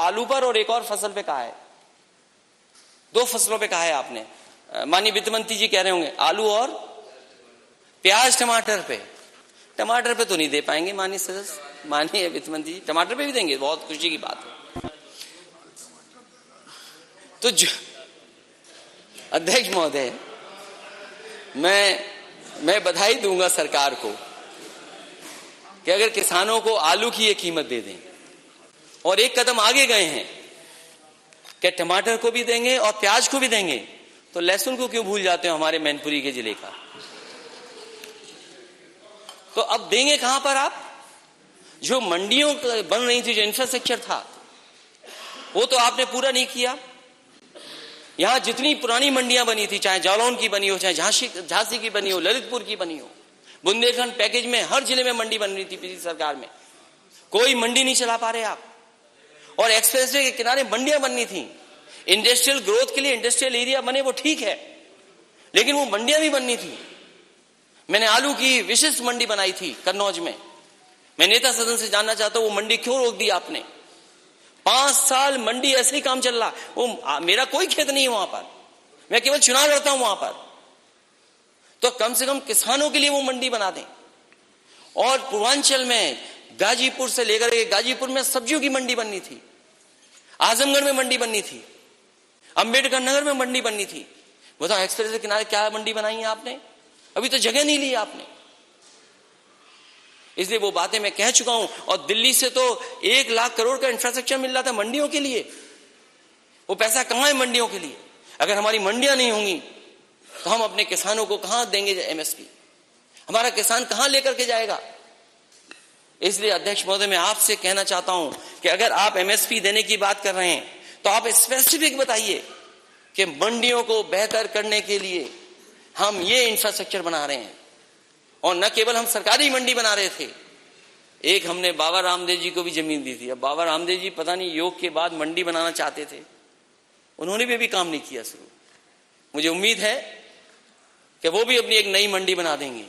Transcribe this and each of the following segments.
आलू पर और एक और फसल पे कहा है, 2 फसलों पे कहा है आपने। माननीय वित्त मंत्री जी कह रहे होंगे आलू और प्याज टमाटर पे। टमाटर पे तो नहीं दे पाएंगे माननीय सदस्य, माननीय वित्त मंत्री जी टमाटर पे भी देंगे, बहुत खुशी की बात है। तो अध्यक्ष महोदय, मैं बधाई दूंगा सरकार को कि अगर किसानों को आलू की ये कीमत दे दें, और एक कदम आगे गए हैं कि टमाटर को भी देंगे और प्याज को भी देंगे, तो लहसुन को क्यों भूल जाते हो हमारे मैनपुरी के जिले का? तो अब देंगे कहां पर आप? जो मंडियों बन रही थी, जो इंफ्रास्ट्रक्चर था, वो तो आपने पूरा नहीं किया। यहां जितनी पुरानी मंडियां बनी थी, चाहे जालौन की बनी हो, चाहे झांसी की बनी हो, ललितपुर की बनी हो, बुंदेलखंड पैकेज में हर जिले में मंडी बन रही थी पिछली सरकार में, कोई मंडी नहीं चला पा रहे आप। और एक्सप्रेसवे के किनारे मंडियां बननी थी, इंडस्ट्रियल ग्रोथ के लिए इंडस्ट्रियल एरिया बने, वो ठीक है, लेकिन वो मंडियां भी बननी थी। मैंने आलू की विशिष्ट मंडी बनाई थी कन्नौज में। मैं नेता सदन से जानना चाहता हूं वो मंडी क्यों रोक दी आपने? 5 साल मंडी ऐसे ही काम चल रहा। वो मेरा कोई खेत नहीं है वहां पर, मैं केवल चुनाव लड़ता हूं वहां पर। तो कम से कम किसानों के लिए वो मंडी बना दें। और पूर्वांचल में गाजीपुर से लेकर के, गाजीपुर में सब्जियों की मंडी बननी थी, आजमगढ़ में मंडी बननी थी, अंबेडकर नगर में मंडी बननी थी। बताओ एक्सप्रेस के किनारे क्या मंडी बनाई है आपने? अभी तो जगह नहीं ली आपने। इसलिए वो बातें मैं कह चुका हूं। और दिल्ली से तो 1 लाख करोड़ का इंफ्रास्ट्रक्चर मिल रहा था मंडियों के लिए। वो पैसा कहां है मंडियों के लिए? अगर हमारी मंडियां नहीं होंगी तो हम अपने किसानों को कहां देंगे एमएसपी? हमारा किसान कहां लेकर के जाएगा? इसलिए अध्यक्ष महोदय, मैं आपसे कहना चाहता हूं कि अगर आप एमएसपी देने की बात कर रहे हैं तो आप स्पेसिफिक बताइए कि मंडियों को बेहतर करने के लिए हम ये इंफ्रास्ट्रक्चर बना रहे हैं। और न केवल हम सरकारी मंडी बना रहे थे, एक हमने बाबा रामदेव जी को भी जमीन दी थी। अब बाबा रामदेव जी पता नहीं योग के बाद मंडी बनाना चाहते थे, उन्होंने भी काम नहीं किया शुरू। मुझे उम्मीद है कि वो भी अपनी एक नई मंडी बना देंगे,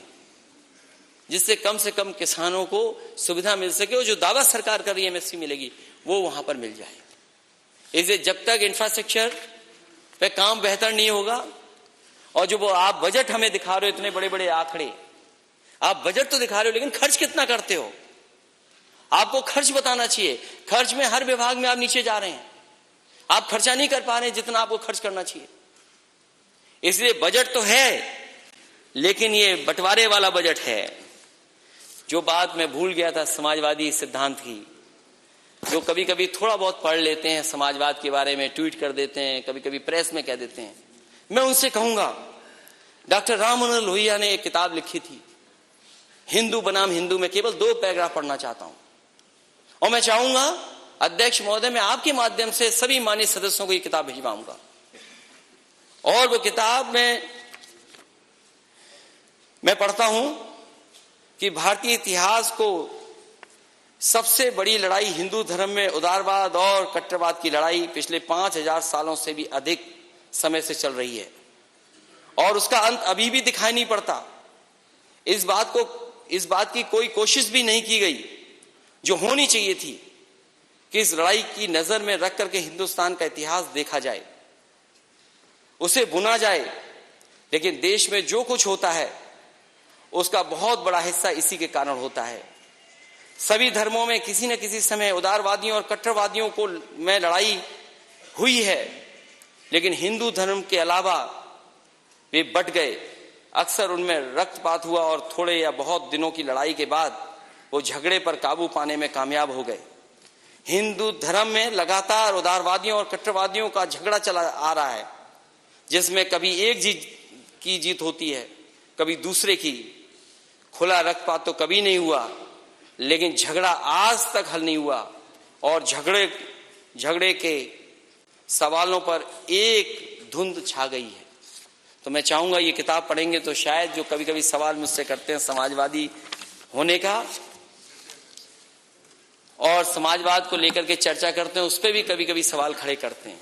जिससे कम से कम किसानों को सुविधा मिल सके और जो दावा सरकार कर रही है एमएसपी मिलेगी वो वहां पर मिल जाए। इसलिए जब तक इंफ्रास्ट्रक्चर पे काम बेहतर नहीं होगा, और जो वो आप बजट हमें दिखा रहे हो, इतने बड़े बड़े आंकड़े, आप बजट तो दिखा रहे हो लेकिन खर्च कितना करते हो? आपको खर्च बताना चाहिए। खर्च में हर विभाग में आप नीचे जा रहे हैं, आप खर्चा नहीं कर पा रहे हैं जितना आपको खर्च करना चाहिए। इसलिए बजट तो है, लेकिन ये बंटवारे वाला बजट है। जो बात मैं भूल गया था समाजवादी सिद्धांत की, जो कभी कभी थोड़ा बहुत पढ़ लेते हैं समाजवाद के बारे में, ट्वीट कर देते हैं, कभी कभी प्रेस में कह देते हैं, मैं उनसे कहूंगा, डॉक्टर राम मनोहर लोहिया ने एक किताब लिखी थी हिंदू बनाम हिंदू। में केवल 2 पैराग्राफ पढ़ना चाहता हूं, और मैं चाहूंगा अध्यक्ष महोदय, मैं आपके माध्यम से सभी माननीय सदस्यों को ये किताब भिजवाऊंगा। और वो किताब में मैं पढ़ता हूं कि भारतीय इतिहास को सबसे बड़ी लड़ाई हिंदू धर्म में उदारवाद और कट्टरवाद की लड़ाई पिछले 5000 सालों से भी अधिक समय से चल रही है, और उसका अंत अभी भी दिखाई नहीं पड़ता। इस बात की कोई कोशिश भी नहीं की गई जो होनी चाहिए थी कि इस लड़ाई की नजर में रख करके हिंदुस्तान का इतिहास देखा जाए, उसे बुना जाए। लेकिन देश में जो कुछ होता है उसका बहुत बड़ा हिस्सा इसी के कारण होता है। सभी धर्मों में किसी न किसी समय उदारवादियों और कट्टरवादियों को में लड़ाई हुई है, लेकिन हिंदू धर्म के अलावा वे बट गए। अक्सर उनमें रक्तपात हुआ और थोड़े या बहुत दिनों की लड़ाई के बाद वो झगड़े पर काबू पाने में कामयाब हो गए। हिंदू धर्म में लगातार उदारवादियों और कट्टरवादियों का झगड़ा चला आ रहा है, जिसमें कभी एक की जीत होती है, कभी दूसरे की। खुला रक्तपात तो कभी नहीं हुआ, लेकिन झगड़ा आज तक हल नहीं हुआ, और झगड़े के सवालों पर एक धुंध छा गई है। तो मैं चाहूंगा ये किताब पढ़ेंगे तो शायद जो कभी कभी सवाल मुझसे करते हैं समाजवादी होने का, और समाजवाद को लेकर के चर्चा करते हैं, उस पर भी कभी कभी सवाल खड़े करते हैं।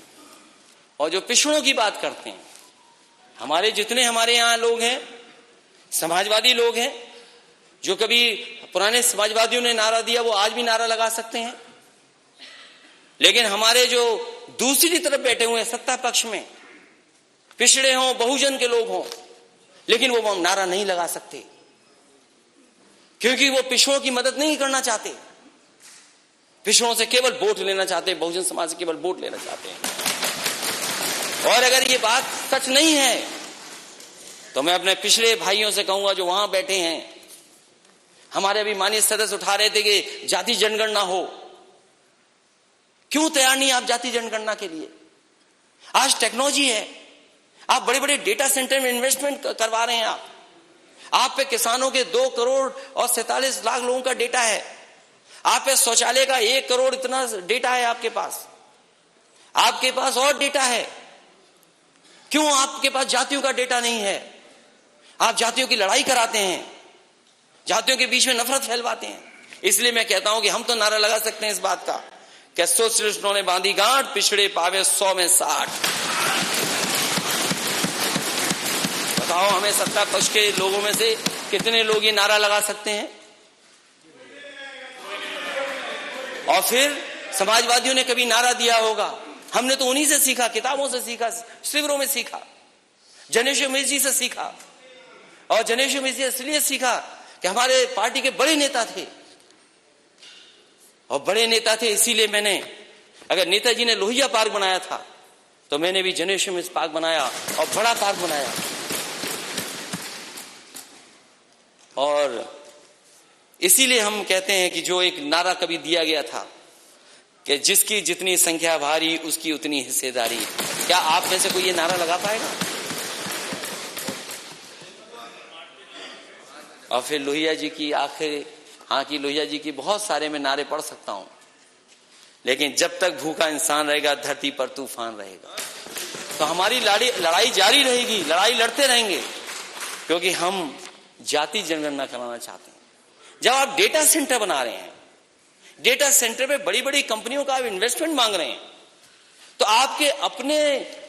और जो पिछड़ों की बात करते हैं, जितने हमारे यहाँ लोग हैं, समाजवादी लोग हैं, जो कभी पुराने समाजवादियों ने नारा दिया वो आज भी नारा लगा सकते हैं। लेकिन हमारे जो दूसरी तरफ बैठे हुए हैं सत्ता पक्ष में, पिछड़े हों, बहुजन के लोग हों, लेकिन वो नारा नहीं लगा सकते क्योंकि वो पिछड़ों की मदद नहीं करना चाहते। पिछड़ों से केवल वोट लेना चाहते हैं, बहुजन समाज से केवल वोट लेना चाहते हैं। और अगर ये बात सच नहीं है तो मैं अपने पिछड़े भाइयों से कहूंगा जो वहां बैठे हैं, हमारे अभी माननीय सदस्य उठा रहे थे कि जाति जनगणना हो, क्यों तैयार नहीं आप जाति जनगणना के लिए? आज टेक्नोलॉजी है, आप बड़े बड़े डेटा सेंटर में इन्वेस्टमेंट करवा रहे हैं। आप पे किसानों के 2 करोड़ और 47 लाख लोगों का डेटा है, आप पे शौचालय का 1 करोड़ इतना डेटा है आपके पास और डेटा है। क्यों आपके पास जातियों का डेटा नहीं है? आप जातियों की लड़ाई कराते हैं, जातियों के बीच में नफरत फैलवाते हैं। इसलिए मैं कहता हूं कि हम तो नारा लगा सकते हैं इस बात का कि सोशलिस्टों ने बांधी गांठ, पिछड़े पावे 100 में 60। बताओ हमें सत्ता पक्ष के लोगों में से कितने लोग ये नारा लगा सकते हैं? और फिर समाजवादियों ने कभी नारा दिया होगा, हमने तो उन्हीं से सीखा, किताबों से सीखा, शिविरों में सीखा, जनेश्वर मिश्र से सीखा। और जनेश्वर मिश्र इसलिए सीखा कि हमारे पार्टी के बड़े नेता थे, और बड़े नेता थे इसीलिए मैंने, अगर नेताजी ने लोहिया पार्क बनाया था तो मैंने भी जनेश्वर मिश्र पार्क बनाया और बड़ा पार्क बनाया। और इसीलिए हम कहते हैं कि जो एक नारा कभी दिया गया था कि जिसकी जितनी संख्या भारी उसकी उतनी हिस्सेदारी, क्या आप में से कोई ये नारा लगा पाएगा? और फिर लोहिया जी की आखिर, हाँ की लोहिया जी की बहुत सारे मैं नारे पढ़ सकता हूं, लेकिन जब तक भूखा इंसान रहेगा धरती पर तूफान रहेगा। तो हमारी लड़ाई जारी रहेगी, लड़ाई लड़ते रहेंगे, क्योंकि हम जाति जनगणना कराना चाहते हैं। जब आप डेटा सेंटर बना रहे हैं, डेटा सेंटर पे बड़ी बड़ी कंपनियों का आप इन्वेस्टमेंट मांग रहे हैं, तो आपके अपने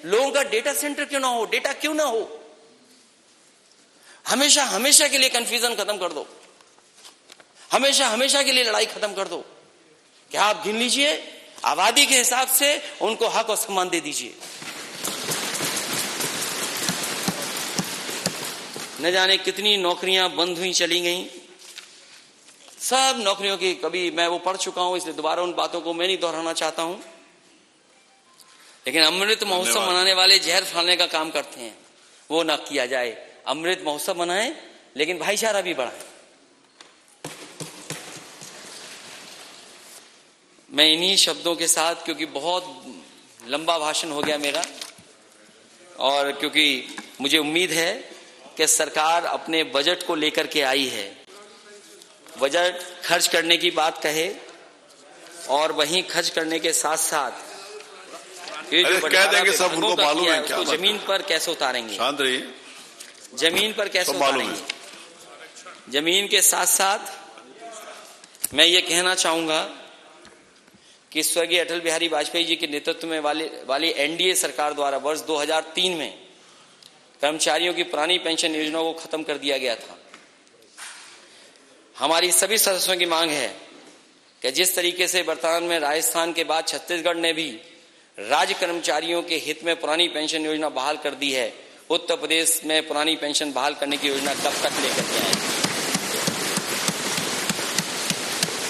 लोगों का डेटा सेंटर क्यों ना हो, डेटा क्यों ना हो? हमेशा हमेशा के लिए कंफ्यूजन खत्म कर दो, हमेशा हमेशा के लिए लड़ाई खत्म कर दो। क्या आप गिन लीजिए, आबादी के हिसाब से उनको हक और सम्मान दे दीजिए। न जाने कितनी नौकरियां बंद हुई चली गई, सब नौकरियों की, कभी मैं वो पढ़ चुका हूं इसलिए दोबारा उन बातों को मैं नहीं दोहराना चाहता हूं। लेकिन अमृत महोत्सव मनाने वाले जहर फैलाने का काम करते हैं, वो ना किया जाए। अमृत महोत्सव मनाएं लेकिन भाईचारा भी बढ़ाएं। मैं इन्हीं शब्दों के साथ, क्योंकि बहुत लंबा भाषण हो गया मेरा, और क्योंकि मुझे उम्मीद है कि सरकार अपने बजट को लेकर के आई है, बजट खर्च करने की बात कहे और वहीं खर्च करने के साथ साथ ये जो कह देंगे सब उनको मालूम है क्या, जमीन पर कैसे उतारेंगे, शांत रहिए, जमीन पर कैसे उतारेंगे। जमीन के साथ साथ मैं ये कहना चाहूंगा कि स्वर्गीय अटल बिहारी वाजपेयी जी के नेतृत्व में वाली एनडीए सरकार द्वारा वर्ष 2003 में कर्मचारियों की पुरानी पेंशन योजना को खत्म कर दिया गया था। हमारी सभी सदस्यों की मांग है कि जिस तरीके से वर्तमान में राजस्थान के बाद छत्तीसगढ़ ने भी राज्य कर्मचारियों के हित में पुरानी पेंशन योजना बहाल कर दी है, उत्तर प्रदेश में पुरानी पेंशन बहाल करने की योजना कब तक लेकर के आएगी?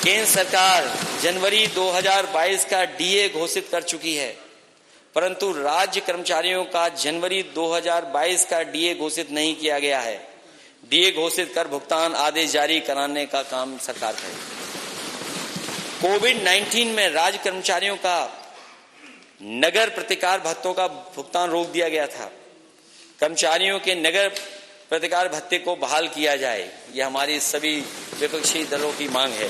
केंद्र सरकार जनवरी 2022 का डीए घोषित कर चुकी है, परंतु राज्य कर्मचारियों का जनवरी 2022 का डीए घोषित नहीं किया गया है। डीए घोषित कर भुगतान आदेश जारी कराने का काम सरकार करे। कोविड-19 में राज्य कर्मचारियों का नगर प्रतिकार भत्तों का भुगतान रोक दिया गया था। कर्मचारियों के नगर प्रतिकार भत्ते को बहाल किया जाए, यह हमारी सभी विपक्षी दलों की मांग है।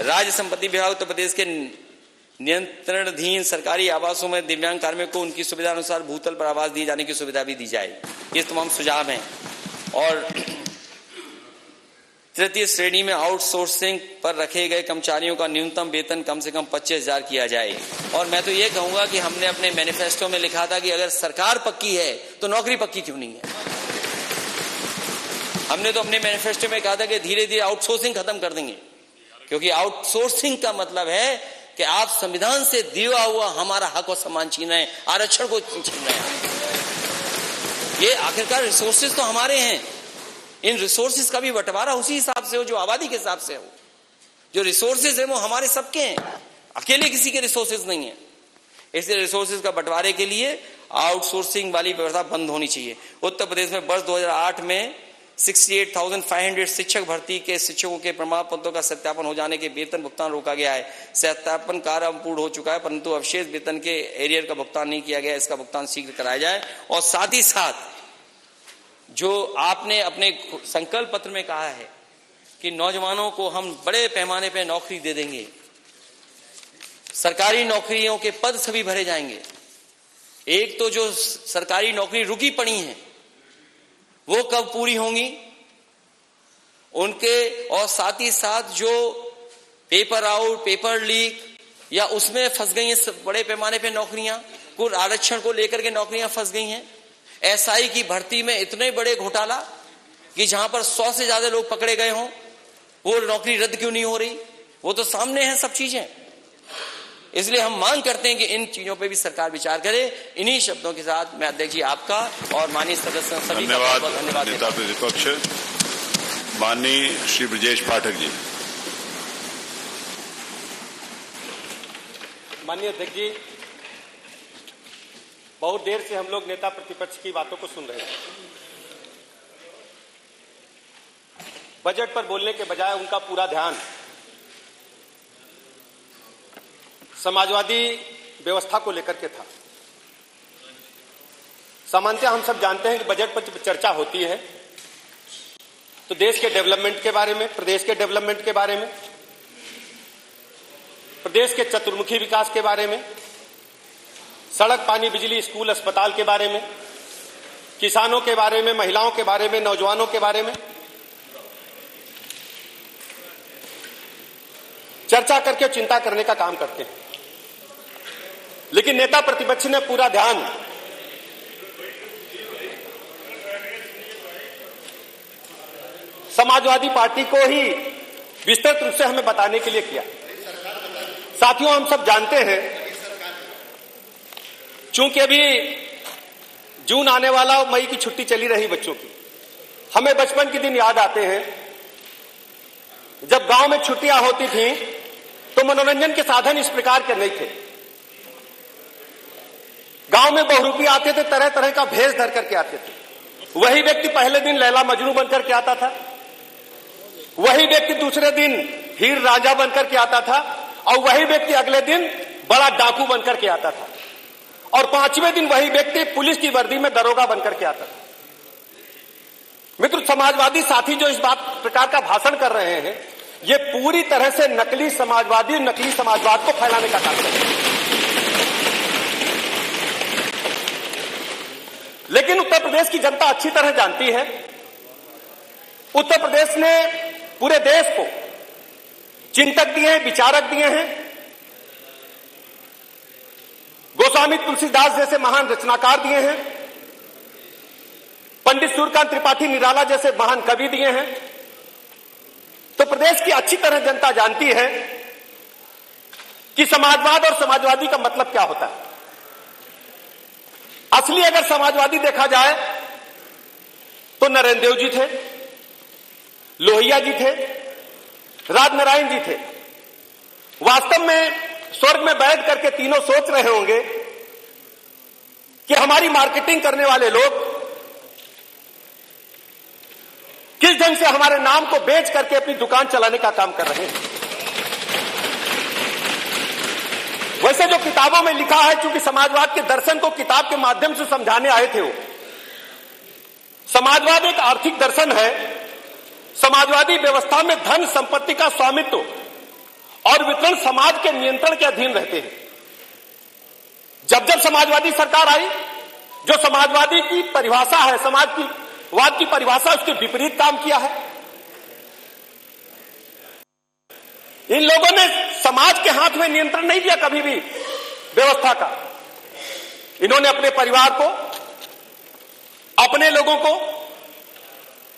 राज्य संपत्ति विभाग उत्तर प्रदेश के नियंत्रणाधीन सरकारी आवासों में दिव्यांग कार्मिकों को उनकी सुविधा अनुसार भूतल पर आवास दिए जाने की सुविधा भी दी जाए। ये तमाम सुझाव हैं। और तृतीय श्रेणी में आउटसोर्सिंग पर रखे गए कर्मचारियों का न्यूनतम वेतन कम से कम 25,000 किया जाए। और मैं तो ये कहूंगा कि हमने अपने मैनिफेस्टो में लिखा था कि अगर सरकार पक्की है तो नौकरी पक्की क्यों नहीं है। हमने तो अपने मैनिफेस्टो में कहा था कि धीरे धीरे आउटसोर्सिंग खत्म कर देंगे, क्योंकि आउटसोर्सिंग का मतलब है कि आप संविधान से दिया हुआ हमारा हक और सम्मान छीन रहे हैं, आरक्षण को छीन रहे हैं। ये आखिरकार रिसोर्सेज तो हमारे हैं, इन रिसोर्सेज का भी बंटवारा उसी हिसाब से हो जो आबादी के हिसाब से हो। जो रिसोर्सेज है वो हमारे सबके हैं, अकेले किसी के रिसोर्सेज नहीं है। इसलिए रिसोर्सेज का बंटवारे के लिए आउटसोर्सिंग वाली व्यवस्था बंद होनी चाहिए। उत्तर प्रदेश में वर्ष 2008 में 68,500 शिक्षक भर्ती के शिक्षकों के प्रमाण पत्रों का सत्यापन हो जाने के वेतन भुगतान रोका गया है। सत्यापन कार्य पूर्ण हो चुका है, परंतु अवशेष वेतन के एरियर का भुगतान नहीं किया गया। इसका भुगतान शीघ्र कराया जाए। और साथ ही साथ जो आपने अपने संकल्प पत्र में कहा है कि नौजवानों को हम बड़े पैमाने पर नौकरी दे देंगे, सरकारी नौकरियों के पद सभी भरे जाएंगे। एक तो जो सरकारी नौकरी रुकी पड़ी है वो कब पूरी होंगी उनके, और साथ ही साथ जो पेपर आउट, पेपर लीक या उसमें फंस गई हैं बड़े पैमाने पे नौकरियां, कुल आरक्षण को लेकर के नौकरियां फंस गई हैं। एसआई की भर्ती में इतने बड़े घोटाला कि जहां पर 100 से ज्यादा लोग पकड़े गए हों, वो नौकरी रद्द क्यों नहीं हो रही? वो तो सामने है सब चीजें। इसलिए हम मांग करते हैं कि इन चीजों पे भी सरकार विचार करे। इन्हीं शब्दों के साथ मैं अध्यक्ष जी आपका और माननीय सदस्य सभी का बहुत बहुत धन्यवाद देता हूं। प्रतिपक्ष माननीय श्री ब्रजेश पाठक जी। माननीय अध्यक्ष जी, बहुत देर से हम लोग नेता प्रतिपक्ष की बातों को सुन रहे थे। बजट पर बोलने के बजाय उनका पूरा ध्यान समाजवादी व्यवस्था को लेकर के था। सामान्यतः हम सब जानते हैं कि बजट पर चर्चा होती है तो देश के डेवलपमेंट के बारे में, प्रदेश के डेवलपमेंट के बारे में, प्रदेश के चतुर्मुखी विकास के बारे में, सड़क, पानी, बिजली, स्कूल, अस्पताल के बारे में, किसानों के बारे में, महिलाओं के बारे में, नौजवानों के बारे में चर्चा करके चिंता करने का काम करते हैं। लेकिन नेता प्रतिपक्ष ने पूरा ध्यान समाजवादी पार्टी को ही विस्तृत रूप से हमें बताने के लिए किया। साथियों, हम सब जानते हैं, चूंकि अभी जून आने वाला, मई की छुट्टी चली रही बच्चों की, हमें बचपन के दिन याद आते हैं जब गांव में छुट्टियां होती थीं तो मनोरंजन के साधन इस प्रकार के नहीं थे। गांव में बहुरूपी आते थे, तरह तरह का भेष धर करके आते थे। वही व्यक्ति पहले दिन लैला मजनू बनकर के आता था, वही व्यक्ति दूसरे दिन हीर राजा बनकर के आता था, और वही व्यक्ति अगले दिन बड़ा डाकू बनकर के आता था, और 5वें दिन वही व्यक्ति पुलिस की वर्दी में दरोगा बनकर के आता था। मित्र, समाजवादी साथी जो इस प्रकार का भाषण कर रहे हैं, ये पूरी तरह से नकली समाजवादी, नकली समाजवाद को फैलाने का काम कर रहे हैं। लेकिन उत्तर प्रदेश की जनता अच्छी तरह जानती है, उत्तर प्रदेश ने पूरे देश को चिंतक दिए हैं, विचारक दिए हैं। गोस्वामी तुलसीदास जैसे महान रचनाकार दिए हैं, पंडित सूर्यकांत त्रिपाठी निराला जैसे महान कवि दिए हैं। तो प्रदेश की अच्छी तरह जनता जानती है कि समाजवाद और समाजवादी का मतलब क्या होता है। असली अगर समाजवादी देखा जाए तो नरेंद्र देव जी थे, लोहिया जी थे, राजनारायण जी थे। वास्तव में स्वर्ग में बैठ करके तीनों सोच रहे होंगे कि हमारी मार्केटिंग करने वाले लोग किस ढंग से हमारे नाम को बेच करके अपनी दुकान चलाने का काम कर रहे हैं। वैसे जो किताबों में लिखा है, चूंकि समाजवाद के दर्शन को किताब के माध्यम से समझाने आए थे वो, समाजवाद एक आर्थिक दर्शन है। समाजवादी व्यवस्था में धन संपत्ति का स्वामित्व और वितरण समाज के नियंत्रण के अधीन रहते हैं। जब जब समाजवादी सरकार आई, जो समाजवादी की परिभाषा है, समाजवाद की परिभाषा, उसके विपरीत काम किया है। इन लोगों ने समाज के हाथ में नियंत्रण नहीं दिया कभी भी व्यवस्था का। इन्होंने अपने परिवार को, अपने लोगों को,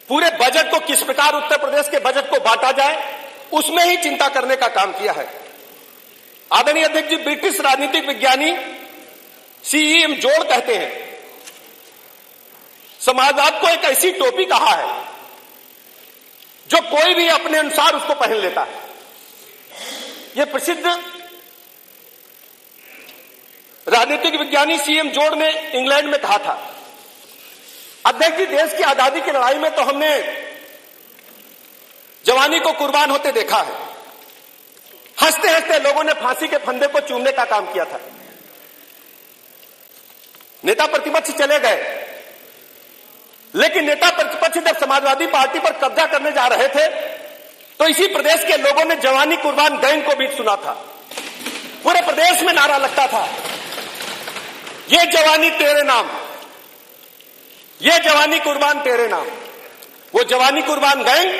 पूरे बजट को किस प्रकार उत्तर प्रदेश के बजट को बांटा जाए, उसमें ही चिंता करने का काम किया है। आदरणीय अध्यक्ष जी, ब्रिटिश राजनीतिक विज्ञानी सीईएम जोड़ कहते हैं, समाजवाद को एक ऐसी टोपी कहा है जो कोई भी अपने अनुसार उसको पहन लेता है। यह प्रसिद्ध राजनीतिक विज्ञानी सीएम जोड़ ने इंग्लैंड में कहा था। अध्यक्ष जी, देश की आजादी की लड़ाई में तो हमने जवानी को कुर्बान होते देखा है। हंसते हंसते लोगों ने फांसी के फंदे को चूमने का काम किया था। नेता प्रतिपक्ष चले गए, लेकिन नेता प्रतिपक्ष जब समाजवादी पार्टी पर कब्जा करने जा रहे थे तो इसी प्रदेश के लोगों ने जवानी कुर्बान गैंग को भी सुना था। पूरे प्रदेश में नारा लगता था, ये जवानी तेरे नाम, ये जवानी कुर्बान तेरे नाम। वो जवानी कुर्बान गैंग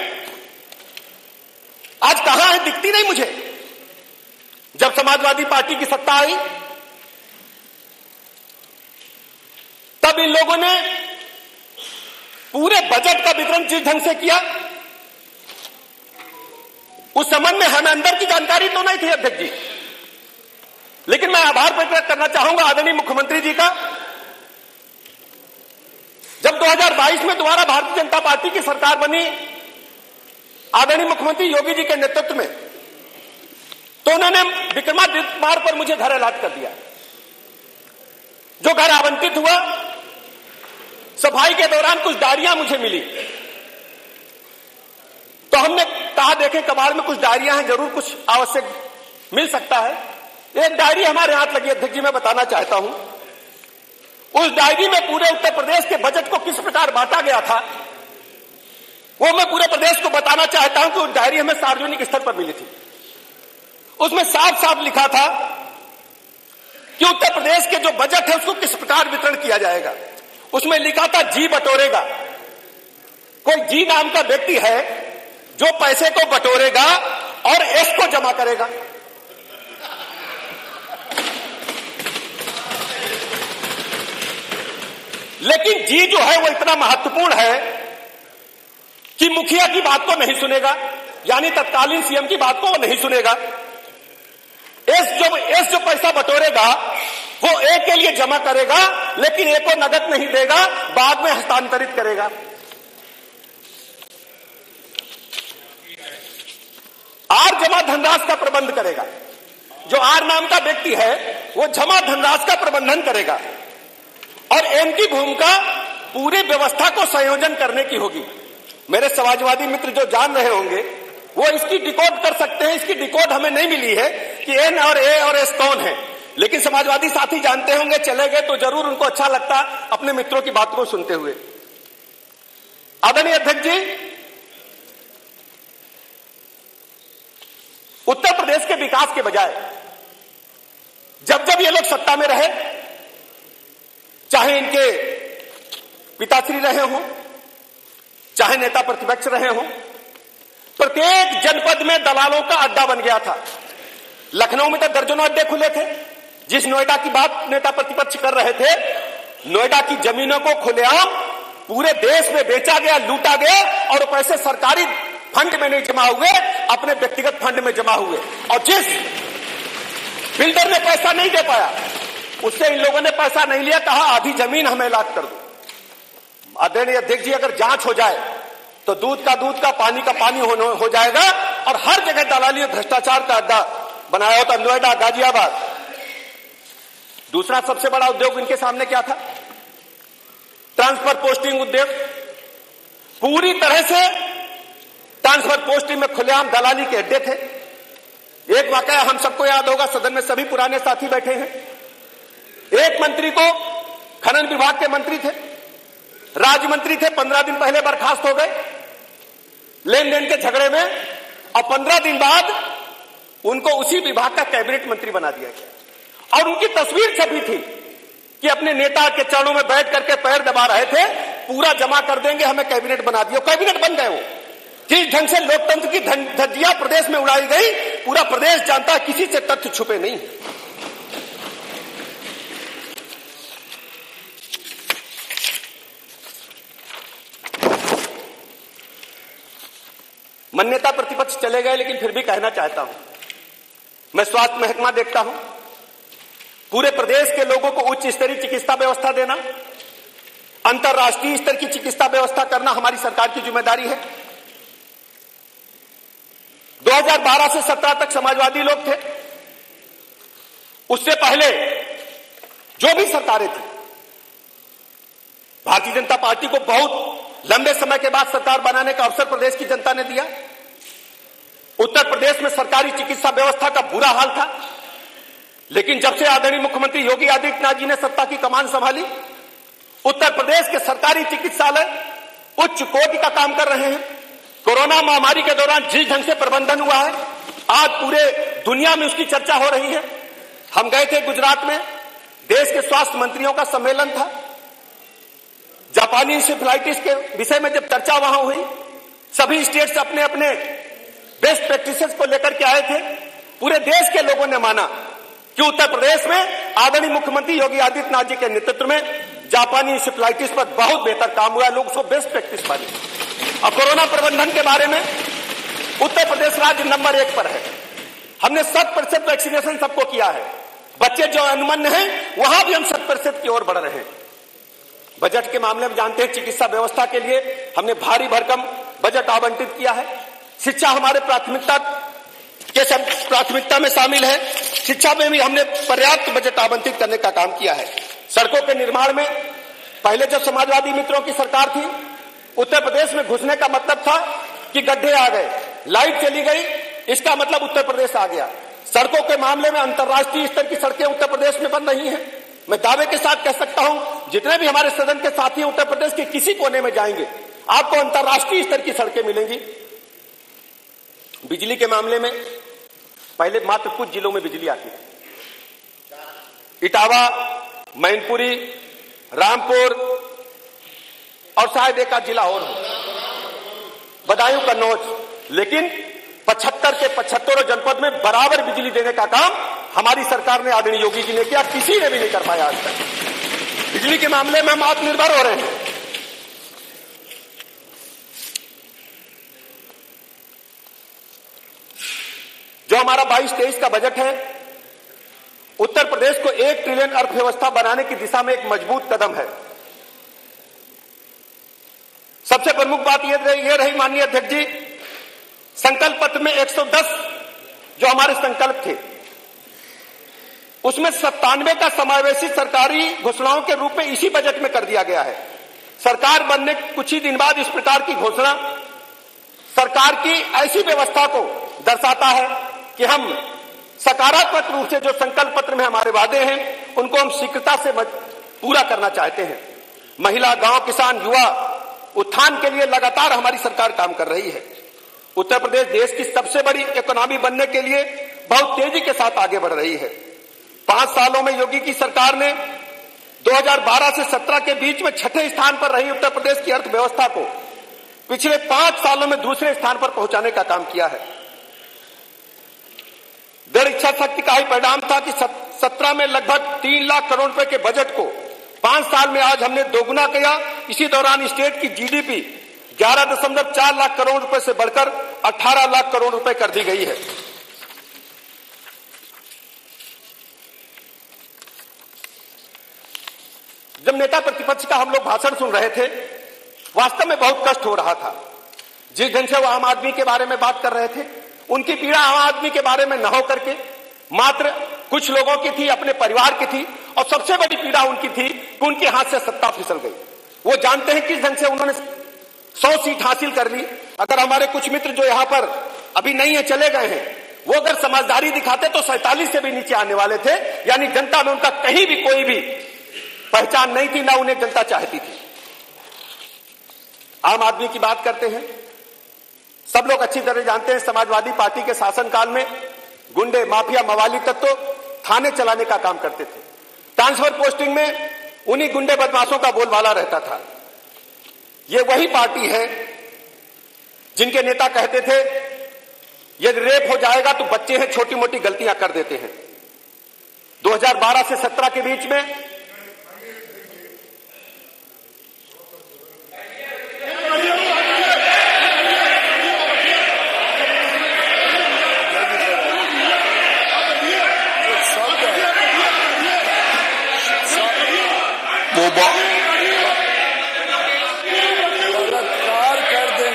आज कहां है, दिखती नहीं मुझे। जब समाजवादी पार्टी की सत्ता आई तब इन लोगों ने पूरे बजट का वितरण जिस ढंग से किया, उस संबंध में हमें अंदर की जानकारी तो नहीं थी अध्यक्ष जी, लेकिन मैं आभार प्रकट करना चाहूंगा आदरणीय मुख्यमंत्री जी का। जब 2022 में दोबारा भारतीय जनता पार्टी की सरकार बनी आदरणीय मुख्यमंत्री योगी जी के नेतृत्व में, तो उन्होंने विक्रमादित्य द्वार पर मुझे घर अलॉट कर दिया। जो घर आवंटित हुआ, सफाई के दौरान कुछ डायरियां मुझे मिली, तो हमने कहा देखें कबाड़ में कुछ डायरियां हैं, जरूर कुछ आवश्यक मिल सकता है। एक डायरी हमारे हाथ लगी अध्यक्ष जी, मैं बताना चाहता हूं। उस डायरी में पूरे उत्तर प्रदेश के बजट को किस प्रकार बांटा गया था वो मैं पूरे प्रदेश को बताना चाहता हूं कि उस डायरी हमें सार्वजनिक स्तर पर मिली थी। उसमें साफ साफ लिखा था कि उत्तर प्रदेश के जो बजट है उसको किस प्रकार वितरण किया जाएगा। उसमें लिखा था जी बटोरेगा। कोई जी नाम का व्यक्ति है जो पैसे को बटोरेगा और एस को जमा करेगा। लेकिन जी जो है वो इतना महत्वपूर्ण है कि मुखिया की बात को नहीं सुनेगा, यानी तत्कालीन सीएम की बात को वो नहीं सुनेगा। एस जो पैसा बटोरेगा वो ए के लिए जमा करेगा, लेकिन ए को नगद नहीं देगा, बाद में हस्तांतरित करेगा। आर जमा धनराशि का प्रबंध करेगा। जो आर नाम का व्यक्ति है वो जमा धनराशि का प्रबंधन करेगा और एम की भूमिका पूरी व्यवस्था को संयोजन करने की होगी। मेरे समाजवादी मित्र जो जान रहे होंगे वो इसकी डिकोड कर सकते हैं। इसकी डिकोड हमें नहीं मिली है कि एन और ए और एस कौन है, लेकिन समाजवादी साथी जानते होंगे, चले गए तो जरूर उनको अच्छा लगता अपने मित्रों की बात को सुनते हुए। आदरणीय अध्यक्ष जी, उत्तर प्रदेश के विकास के बजाय जब जब ये लोग सत्ता में रहे, चाहे इनके पिताश्री रहे हों, चाहे नेता प्रतिपक्ष रहे हों, प्रत्येक जनपद में दलालों का अड्डा बन गया था। लखनऊ में तो दर्जनों अड्डे खुले थे। जिस नोएडा की बात नेता प्रतिपक्ष कर रहे थे, नोएडा की जमीनों को खुलेआम पूरे देश में बेचा गया, लूटा गया और पैसे सरकारी फंड में नहीं जमा हुए, अपने व्यक्तिगत फंड में जमा हुए। और जिस बिल्डर ने पैसा नहीं दे पाया उससे इन लोगों ने पैसा नहीं लिया, कहा आधी जमीन हमें अलॉट कर दो। आदरणीय अध्यक्ष जी, अगर जांच हो जाए तो दूध का दूध का पानी का पानी हो जाएगा और हर जगह दलाली और भ्रष्टाचार का अड्डा बनाया होता। नोएडा, गाजियाबाद। दूसरा सबसे बड़ा उद्योग इनके सामने क्या था? ट्रांसफर पोस्टिंग उद्योग। पूरी तरह से ट्रांसफर पोस्टिंग में खुलेआम दलाली के अड्डे थे। एक वाकया हम सबको याद होगा, सदन में सभी पुराने साथी बैठे हैं। एक मंत्री को, खनन विभाग के मंत्री थे, राज्य मंत्री थे, 15 दिन पहले बर्खास्त हो गए लेन देन के झगड़े में, और 15 दिन बाद उनको उसी विभाग का कैबिनेट मंत्री बना दिया गया। और उनकी तस्वीर छपी थी कि अपने नेता के चरणों में बैठ करके पैर दबा रहे थे, पूरा जमा कर देंगे, हमें कैबिनेट बना दिया। कैबिनेट बन गए वो। जिस ढंग से लोकतंत्र की धज्जियां प्रदेश में उड़ाई गई, पूरा प्रदेश जानता है, किसी से तथ्य छुपे नहीं। मान्यता प्रतिपक्ष चले गए, लेकिन फिर भी कहना चाहता हूं, मैं स्वास्थ्य महकमा देखता हूं, पूरे प्रदेश के लोगों को उच्च स्तरीय चिकित्सा व्यवस्था देना, अंतर्राष्ट्रीय स्तर की चिकित्सा व्यवस्था करना हमारी सरकार की जिम्मेदारी है। 2012 से 17 तक समाजवादी लोग थे, उससे पहले जो भी सरकारें थी, भारतीय जनता पार्टी को बहुत लंबे समय के बाद सरकार बनाने का अवसर प्रदेश की जनता ने दिया। उत्तर प्रदेश में सरकारी चिकित्सा व्यवस्था का बुरा हाल था, लेकिन जब से आदरणीय मुख्यमंत्री योगी आदित्यनाथ जी ने सत्ता की कमान संभाली, उत्तर प्रदेश के सरकारी चिकित्सालय उच्च कोटि का काम कर रहे हैं। कोरोना महामारी के दौरान जिस ढंग से प्रबंधन हुआ है, आज पूरे दुनिया में उसकी चर्चा हो रही है। हम गए थे गुजरात में, देश के स्वास्थ्य मंत्रियों का सम्मेलन था। जापानी इंसेफेलाइटिस के विषय में जब चर्चा वहां हुई, सभी स्टेट्स अपने अपने बेस्ट प्रैक्टिसेस को लेकर के आए थे। पूरे देश के लोगों ने माना कि उत्तर प्रदेश में आदरणीय मुख्यमंत्री योगी आदित्यनाथ जी के नेतृत्व में जापानी इंसेफेलाइटिस पर बहुत बेहतर काम हुआ, लोग उसको बेस्ट प्रैक्टिस माने। और कोरोना प्रबंधन के बारे में उत्तर प्रदेश राज्य नंबर 1 पर है। हमने 100% वैक्सीनेशन सबको किया है। बच्चे जो अनुमन्य हैं, वहां भी हम 100% की ओर बढ़ रहे हैं। बजट के मामले में जानते हैं, चिकित्सा व्यवस्था के लिए हमने भारी भरकम बजट आवंटित किया है। शिक्षा हमारे प्राथमिकता में शामिल है। शिक्षा में भी हमने पर्याप्त बजट आवंटित करने का काम किया है। सड़कों के निर्माण में पहले जब समाजवादी मित्रों की सरकार थी, उत्तर प्रदेश में घुसने का मतलब था कि गड्ढे आ गए, लाइट चली गई, इसका मतलब उत्तर प्रदेश आ गया। सड़कों के मामले में अंतर्राष्ट्रीय स्तर की सड़कें उत्तर प्रदेश में बन रही हैं। मैं दावे के साथ कह सकता हूं, जितने भी हमारे सदन के साथी उत्तर प्रदेश के किसी कोने में जाएंगे, आपको अंतर्राष्ट्रीय स्तर की सड़कें मिलेंगी। बिजली के मामले में पहले मात्र कुछ जिलों में बिजली आती थी, इटावा, मैनपुरी, रामपुर और शायद एक जिला और हो, बदायूं, कन्नौज। लेकिन 75 के 75 जनपद में बराबर बिजली देने का काम हमारी सरकार ने, आदरणीय योगी जी ने किया, किसी ने भी नहीं कर पाया आज तक। बिजली के मामले में हम आत्मनिर्भर हो रहे हैं। जो हमारा 22-23 का बजट है, उत्तर प्रदेश को 1 ट्रिलियन अर्थव्यवस्था बनाने की दिशा में एक मजबूत कदम है। सबसे प्रमुख बात यह रही माननीय अध्यक्ष जी, संकल्प पत्र में 110 जो हमारे संकल्प थे, उसमें 97 का समावेशी सरकारी घोषणाओं के रूप में इसी बजट में कर दिया गया है। सरकार बनने कुछ ही दिन बाद इस प्रकार की घोषणा सरकार की ऐसी व्यवस्था को दर्शाता है कि हम सकारात्मक रूप से जो संकल्प पत्र में हमारे वादे हैं, उनको हम शीघ्रता से पूरा करना चाहते हैं। महिला, गांव, किसान, युवा उत्थान के लिए लगातार हमारी सरकार काम कर रही है। उत्तर प्रदेश देश की सबसे बड़ी इकोनॉमी बनने के लिए बहुत तेजी के साथ आगे बढ़ रही है। 5 सालों में योगी की सरकार ने 2012 से 17 के बीच में 6ठे स्थान पर रही उत्तर प्रदेश की अर्थव्यवस्था को पिछले 5 सालों में दूसरे स्थान पर पहुंचाने का काम किया है। दृढ़ इच्छा शक्ति का ही परिणाम था कि 17 में लगभग 3 लाख करोड़ रुपए के बजट को 5 साल में आज हमने दोगुना किया। इसी दौरान स्टेट की जीडीपी 11.4 लाख करोड़ रुपए से बढ़कर 18 लाख करोड़ रुपए कर दी गई है। जब नेता प्रतिपक्ष का हम लोग भाषण सुन रहे थे, वास्तव में बहुत कष्ट हो रहा था। जिस ढंग से वो आम आदमी के बारे में बात कर रहे थे, उनकी पीड़ा आम आदमी के बारे में न हो करके मात्र कुछ लोगों की थी, अपने परिवार की थी। और सबसे बड़ी पीड़ा उनकी थी कि उनके हाथ से सत्ता फिसल गई। वो जानते हैं किस ढंग से उन्होंने 100 सीट हासिल कर ली। अगर हमारे कुछ मित्र जो यहां पर अभी नहीं है, चले गए हैं, वो अगर समझदारी दिखाते तो 47 से भी नीचे आने वाले थे। यानी जनता में उनका कहीं भी कोई भी पहचान नहीं थी, ना उन्हें जनता चाहती थी। आम आदमी की बात करते हैं, सब लोग अच्छी तरह जानते हैं, समाजवादी पार्टी के शासनकाल में गुंडे, माफिया, मवाली तत्व थाने चलाने का काम करते थे। ट्रांसफर पोस्टिंग में उन्हीं गुंडे बदमाशों का बोलबाला रहता था। ये वही पार्टी है जिनके नेता कहते थे यदि रेप हो जाएगा तो बच्चे हैं, छोटी मोटी गलतियां कर देते हैं। 2012 से 17 के बीच में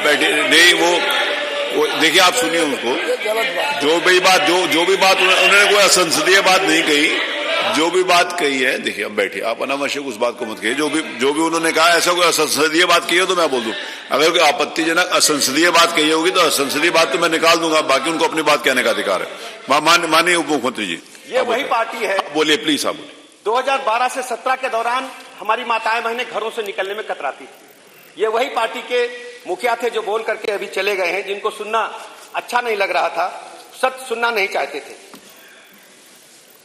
बैठे नहीं, वो देखिए, आप सुनिए उनको। जो भी बात उन्होंने कोई असंसदीय बात नहीं कही। जो भी बात कही है, देखिए, अब बैठिए, आप अनावश्यक उस बात को मत कहिए। जो भी उन्होंने कहा, ऐसा कोई असंसदीय बात कही हो तो मैं बोल दूं। अगर कोई आपत्तिजनक असंसदीय बात कही होगी तो असंसदीय बात तो मैं निकाल दूंगा, बाकी उनको अपनी बात कहने का अधिकार है। माननीय उप मुख्यमंत्री जी, ये वही पार्टी है। बोलिए, प्लीज आप बोलिए। 2012 से 17 के दौरान हमारी माताएं बहनें घरों से निकलने में कतराती थी। ये वही पार्टी के मुखिया थे जो बोल करके अभी चले गए हैं, जिनको सुनना अच्छा नहीं लग रहा था, सच सुनना नहीं चाहते थे।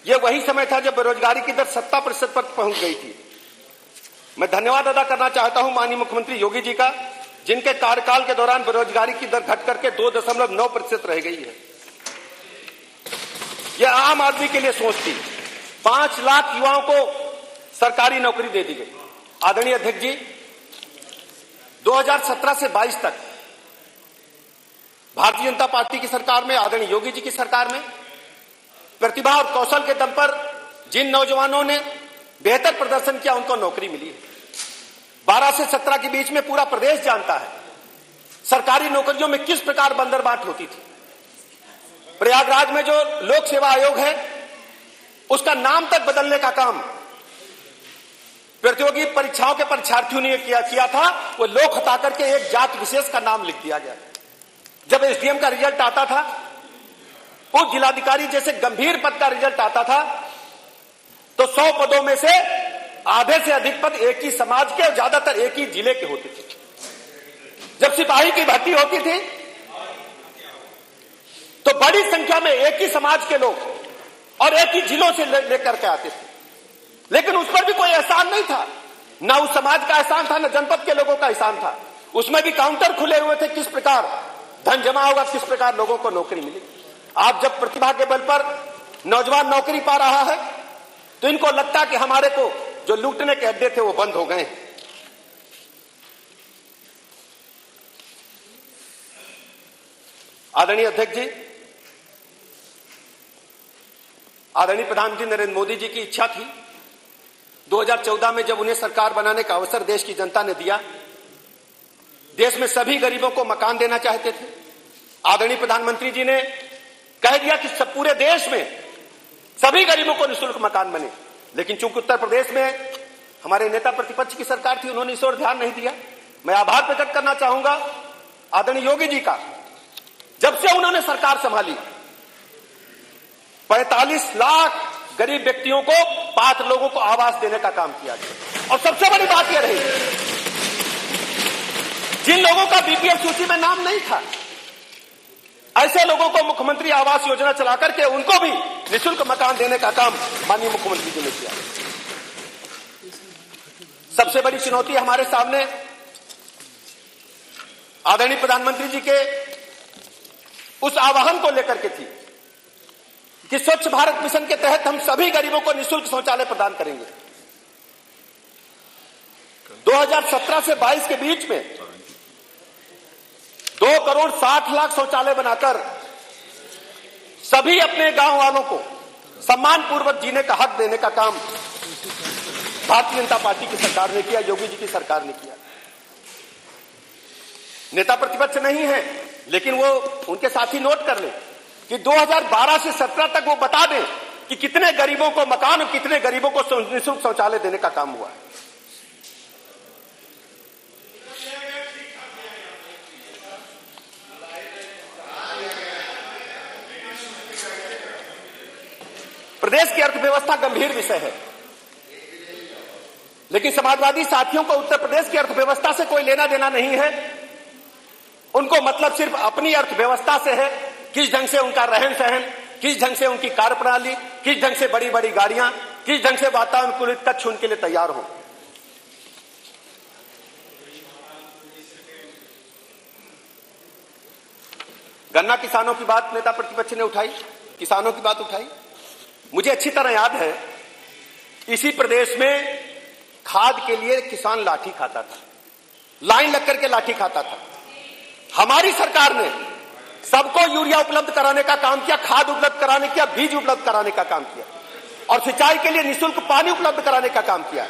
ये वही समय था जब बेरोजगारी की दर 70% पर पहुंच गई थी। मैं धन्यवाद अदा करना चाहता हूं माननीय मुख्यमंत्री योगी जी का, जिनके कार्यकाल के दौरान बेरोजगारी की दर घट करके 2.9% रह गई है। यह आम आदमी के लिए सोच थी। 5 लाख युवाओं को सरकारी नौकरी दे दी गई। आदरणीय अध्यक्ष जी, 2017 से 22 तक भारतीय जनता पार्टी की सरकार में, आदरणीय योगी जी की सरकार में प्रतिभा और कौशल के दम पर जिन नौजवानों ने बेहतर प्रदर्शन किया, उनको नौकरी मिली है। 12 से 17 के बीच में पूरा प्रदेश जानता है सरकारी नौकरियों में किस प्रकार बंदरबाट होती थी। प्रयागराज में जो लोक सेवा आयोग है, उसका नाम तक बदलने का काम प्रतियोगी परीक्षाओं के परीक्षार्थियों ने किया था। वो लोक हटा करके एक जात विशेष का नाम लिख दिया गया। जब एसडीएम का रिजल्ट आता था, उप जिलाधिकारी जैसे गंभीर पद का रिजल्ट आता था, तो 100 पदों में से आधे से अधिक पद एक ही समाज के और ज्यादातर एक ही जिले के होते थे। जब सिपाही की भर्ती होती थी तो बड़ी संख्या में एक ही समाज के लोग और एक ही जिलों से लेकर के आते थे, लेकिन उस पर भी कोई एहसान नहीं था। न उस समाज का एहसान था, न जनपद के लोगों का एहसान था। उसमें भी काउंटर खुले हुए थे, किस प्रकार धन जमा होगा, किस प्रकार लोगों को नौकरी मिलेगी। आज जब प्रतिभा के बल पर नौजवान नौकरी पा रहा है, तो इनको लगता है कि हमारे को जो लूटने के अड्डे थे वो बंद हो गए। आदरणीय अध्यक्ष जी, आदरणीय प्रधानमंत्री नरेंद्र मोदी जी की इच्छा थी, 2014 में जब उन्हें सरकार बनाने का अवसर देश की जनता ने दिया, देश में सभी गरीबों को मकान देना चाहते थे। आदरणीय प्रधानमंत्री जी ने कह दिया कि सब पूरे देश में सभी गरीबों को निःशुल्क मकान बने, लेकिन चूंकि उत्तर प्रदेश में हमारे नेता प्रतिपक्ष की सरकार थी, उन्होंने इस ओर ध्यान नहीं दिया। मैं आभार प्रकट करना चाहूंगा आदरणीय योगी जी का। जब से उन्होंने सरकार संभाली, 45 लाख गरीब व्यक्तियों को, पात्र लोगों को आवास देने का काम किया गया। और सबसे बड़ी बात यह रही, जिन लोगों का बीपीएल सूची में नाम नहीं था, ऐसे लोगों को मुख्यमंत्री आवास योजना चला करके उनको भी निःशुल्क मकान देने का काम माननीय मुख्यमंत्री जी ने किया। सबसे बड़ी चुनौती हमारे सामने आदरणीय प्रधानमंत्री जी के उस आह्वान को लेकर के थी कि स्वच्छ भारत मिशन के तहत हम सभी गरीबों को निःशुल्क शौचालय प्रदान करेंगे। 2017 से 22 के बीच में 2 करोड़ 60 लाख शौचालय बनाकर सभी अपने गांव वालों को सम्मान पूर्वक जीने का हक देने का काम भारतीय जनता पार्टी की सरकार ने किया, योगी जी की सरकार ने किया। नेता प्रतिपक्ष नहीं है, लेकिन वो उनके साथी नोट कर ले कि 2012 से 17 तक वो बता दें कि कितने गरीबों को मकान और कितने गरीबों को निःशुल्क शौचालय देने का काम हुआ है। प्रदेश की अर्थव्यवस्था गंभीर विषय है, लेकिन समाजवादी साथियों को उत्तर प्रदेश की अर्थव्यवस्था से कोई लेना देना नहीं है। उनको मतलब सिर्फ अपनी अर्थव्यवस्था से है, किस ढंग से उनका रहन सहन, किस ढंग से उनकी कार्यप्रणाली, किस ढंग से बड़ी बड़ी गाड़ियां, किस ढंग से वातानुकूलित कक्ष उनके लिए तैयार हो। गन्ना किसानों की बात नेता प्रतिपक्ष ने उठाई, किसानों की बात उठाई। मुझे अच्छी तरह याद है, इसी प्रदेश में खाद के लिए किसान लाठी खाता था, लाइन लग करके लाठी खाता था। हमारी सरकार ने सबको यूरिया उपलब्ध कराने का काम किया, खाद उपलब्ध कराने किया, बीज उपलब्ध कराने का काम किया और सिंचाई के लिए निःशुल्क पानी उपलब्ध कराने का काम किया।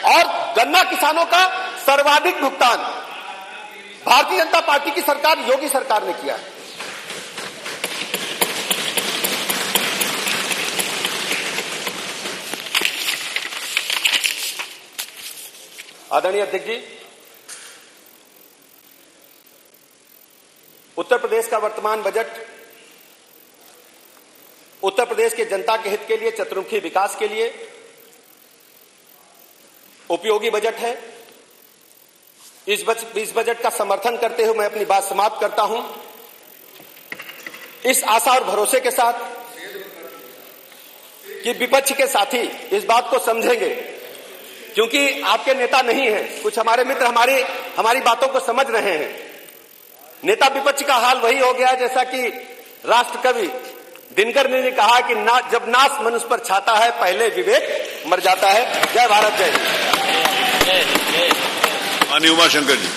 और गन्ना किसानों का सर्वाधिक भुगतान भारतीय जनता पार्टी की सरकार, योगी सरकार ने किया है। आदरणीय अध्यक्ष जी, उत्तर प्रदेश का वर्तमान बजट उत्तर प्रदेश के जनता के हित के लिए, चतुर्मुखी विकास के लिए उपयोगी बजट है। इस बजट का समर्थन करते हुए मैं अपनी बात समाप्त करता हूं, इस आशा और भरोसे के साथ कि विपक्ष के साथी इस बात को समझेंगे, क्योंकि आपके नेता नहीं हैं, कुछ हमारे मित्र हमारी बातों को समझ रहे हैं। नेता विपक्ष का हाल वही हो गया जैसा कि राष्ट्र कवि दिनकर ने कहा कि जब नाश मनुष्य पर छाता है, पहले विवेक मर जाता है। जय भारत, जय हिंद। माननीय उमाशंकर जी।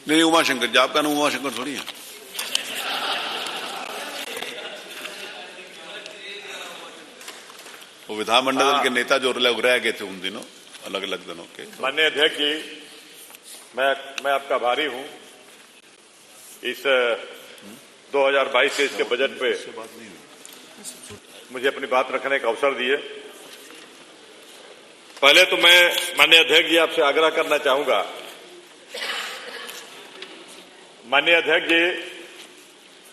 नहीं, उमाशंकर जी, आपका नाम उमाशंकर थोड़ी है। वो विधानमंडल के नेता जो रह गए थे उन दिनों, अलग अलग दिनों के। माननीय अध्यक्ष जी, मैं आपका आभारी हूं इस 2022 के इसके बजट पे मुझे अपनी बात रखने का अवसर दिए। पहले तो मैं माननीय अध्यक्ष जी आपसे आग्रह करना चाहूंगा। माननीय अध्यक्ष जी,